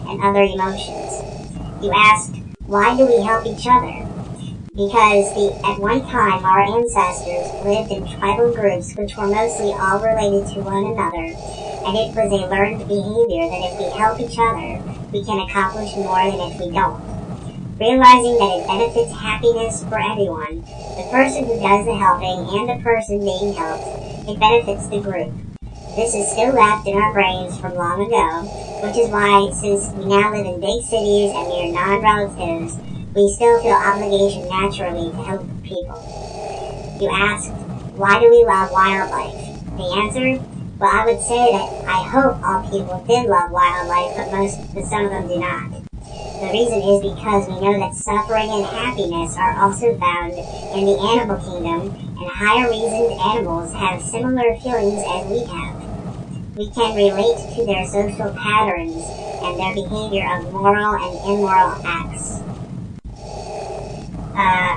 and other emotions. You asked, why do we help each other? Because at one time our ancestors lived in tribal groups which were mostly all related to one another, and it was a learned behavior that if we help each other, we can accomplish more than if we don't. Realizing that it benefits happiness for everyone, the person who does the helping and the person being helped, it benefits the group. This is still left in our brains from long ago, which is why, since we now live in big cities and we are non-relatives, we still feel obligation naturally to help people. You asked, why do we love wildlife? The answer? Well, I would say that I hope all people did love wildlife, but some of them do not. The reason is because we know that suffering and happiness are also found in the animal kingdom, and higher reasoned animals have similar feelings as we have. We can relate to their social patterns and their behavior of moral and immoral acts.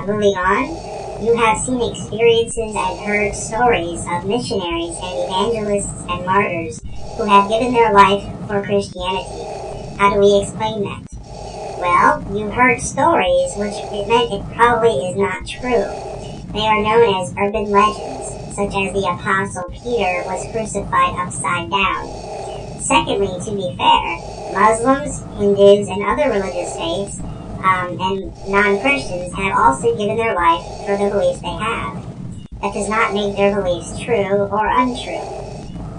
Moving on, you have seen experiences and heard stories of missionaries and evangelists and martyrs who have given their life for Christianity. How do we explain that? Well, you heard stories, which meant it probably is not true. They are known as urban legends, such as the Apostle Peter was crucified upside down. Secondly, to be fair, Muslims, Hindus, and other religious faiths, and non-Christians have also given their life for the beliefs they have. That does not make their beliefs true or untrue.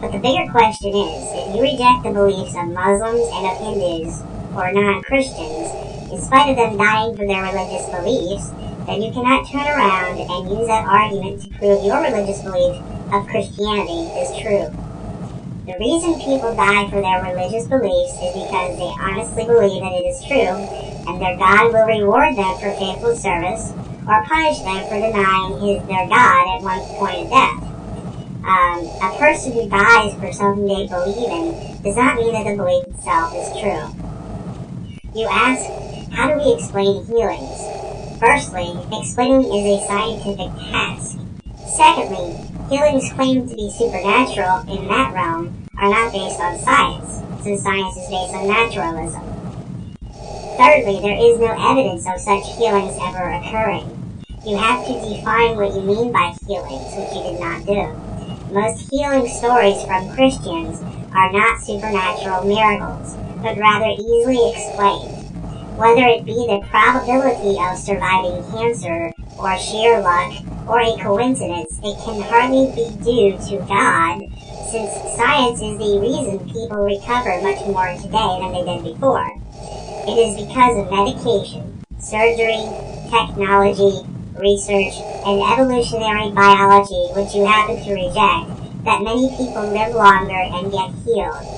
But the bigger question is, if you reject the beliefs of Muslims and of Hindus, or non-Christians, in spite of them dying for their religious beliefs, then you cannot turn around and use that argument to prove your religious belief of Christianity is true. The reason people die for their religious beliefs is because they honestly believe that it is true, and their God will reward them for faithful service, or punish them for denying their God at one point of death. A person who dies for something they believe in does not mean that the belief itself is true. You ask, how do we explain healings? Firstly, explaining is a scientific task. Secondly, healings claimed to be supernatural in that realm are not based on science, since science is based on naturalism. Thirdly, there is no evidence of such healings ever occurring. You have to define what you mean by healings, which you did not do. Most healing stories from Christians are not supernatural miracles, but rather easily explained. Whether it be the probability of surviving cancer, or sheer luck, or a coincidence, it can hardly be due to God, since science is the reason people recover much more today than they did before. It is because of medication, surgery, technology, research, and evolutionary biology, which you happen to reject, that many people live longer and get healed.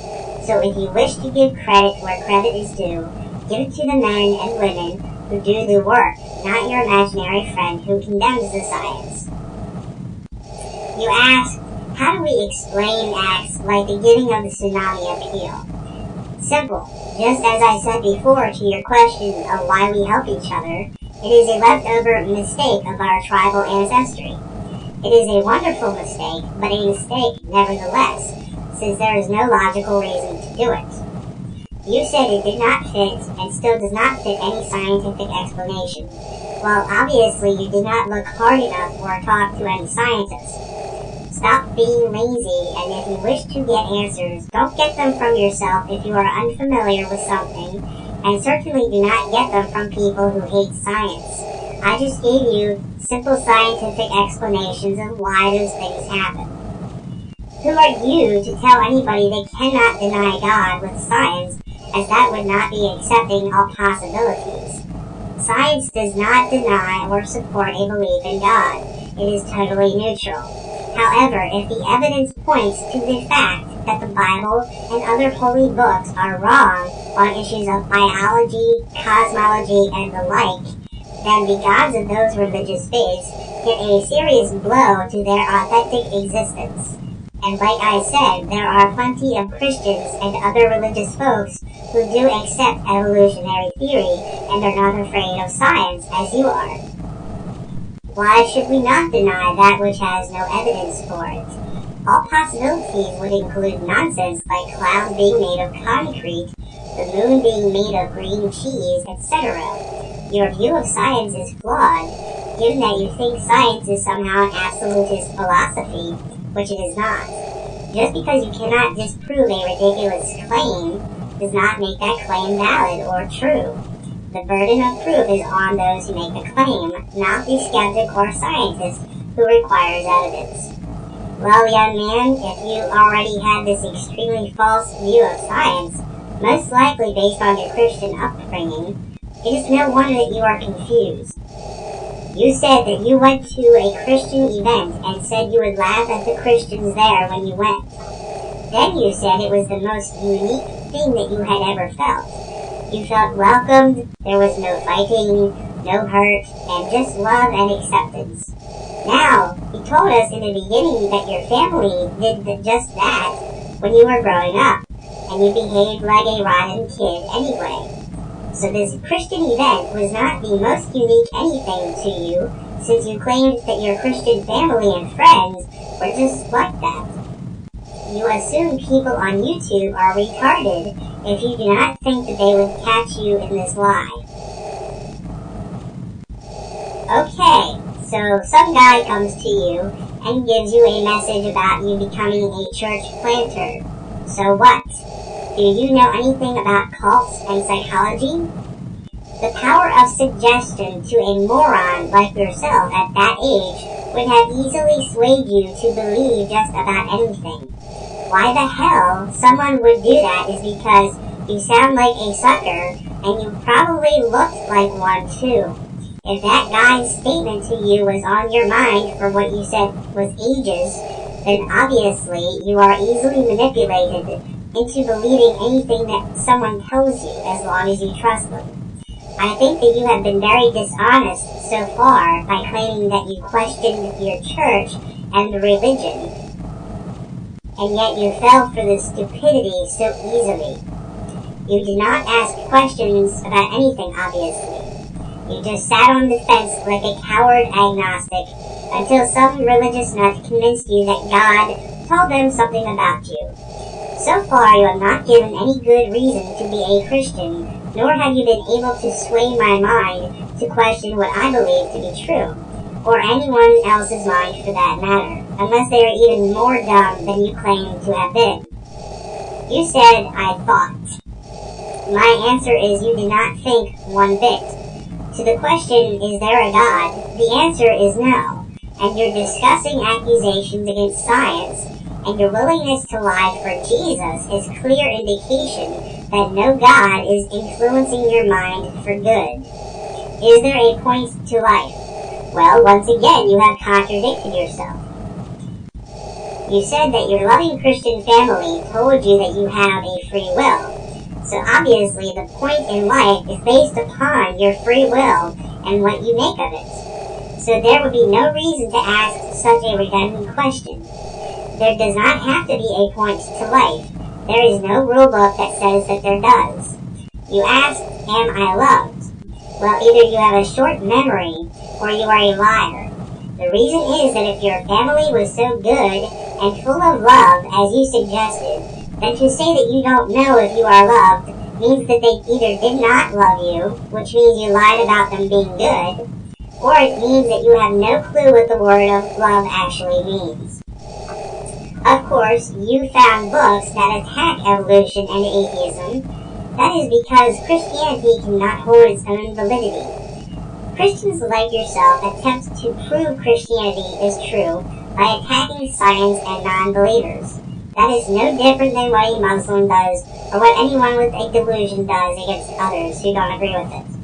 So if you wish to give credit where credit is due, give it to the men and women who do the work, not your imaginary friend who condemns the science. You ask, how do we explain acts like the giving of the tsunami appeal? Simple. Just as I said before to your question of why we help each other, it is a leftover mistake of our tribal ancestry. It is a wonderful mistake, but a mistake nevertheless, since there is no logical reason to do it. You said it did not fit, and still does not fit any scientific explanation. Well, obviously you did not look hard enough or talk to any scientists. Stop being lazy, and if you wish to get answers, don't get them from yourself if you are unfamiliar with something, and certainly do not get them from people who hate science. I just gave you simple scientific explanations of why those things happen. Who are you to tell anybody they cannot deny God with science, as that would not be accepting all possibilities? Science does not deny or support a belief in God. It is totally neutral. However, if the evidence points to the fact that the Bible and other holy books are wrong on issues of biology, cosmology, and the like, then the gods of those religious faiths get a serious blow to their authentic existence. And like I said, there are plenty of Christians and other religious folks who do accept evolutionary theory and are not afraid of science as you are. Why should we not deny that which has no evidence for it? All possibilities would include nonsense like clouds being made of concrete, the moon being made of green cheese, etc. Your view of science is flawed, given that you think science is somehow an absolutist philosophy, which it is not. Just because you cannot disprove a ridiculous claim does not make that claim valid or true. The burden of proof is on those who make the claim, not the skeptic or scientist who requires evidence. Well, young man, if you already had this extremely false view of science, most likely based on your Christian upbringing, it is no wonder that you are confused. You said that you went to a Christian event and said you would laugh at the Christians there when you went. Then you said it was the most unique thing that you had ever felt. You felt welcomed, there was no fighting, no hurt, and just love and acceptance. Now, you told us in the beginning that your family did just that when you were growing up, and you behaved like a rotten kid anyway. So this Christian event was not the most unique anything to you, since you claimed that your Christian family and friends were just like that. You assume people on YouTube are retarded if you do not think that they would catch you in this lie. Okay, so some guy comes to you and gives you a message about you becoming a church planter. So what? Do you know anything about cults and psychology? The power of suggestion to a moron like yourself at that age would have easily swayed you to believe just about anything. Why the hell someone would do that is because you sound like a sucker, and you probably looked like one too. If that guy's statement to you was on your mind for what you said was ages, then obviously you are easily manipulated into believing anything that someone tells you as long as you trust them. I think that you have been very dishonest so far by claiming that you questioned your church and the religion, and yet you fell for this stupidity so easily. You did not ask questions about anything, obviously. You just sat on the fence like a coward agnostic until some religious nut convinced you that God told them something about you. So far, you have not given any good reason to be a Christian, nor have you been able to sway my mind to question what I believe to be true, or anyone else's mind for that matter, unless they are even more dumb than you claim to have been. You said, I thought. My answer is you did not think one bit. To the question, is there a God? The answer is no, and your disgusting accusations against science and your willingness to lie for Jesus is clear indication that no God is influencing your mind for good. Is there a point to life? Well, once again, you have contradicted yourself. You said that your loving Christian family told you that you have a free will. So obviously the point in life is based upon your free will and what you make of it. So there would be no reason to ask such a redundant question. There does not have to be a point to life. There is no rule book that says that there does. You asked, am I loved? Well, either you have a short memory or you are a liar. The reason is that if your family was so good and full of love as you suggested, then to say that you don't know if you are loved means that they either did not love you, which means you lied about them being good, or it means that you have no clue what the word of love actually means. Of course, you found books that attack evolution and atheism. That is because Christianity cannot hold its own validity. Christians like yourself attempt to prove Christianity is true by attacking science and non-believers. That is no different than what a Muslim does or what anyone with a delusion does against others who don't agree with it.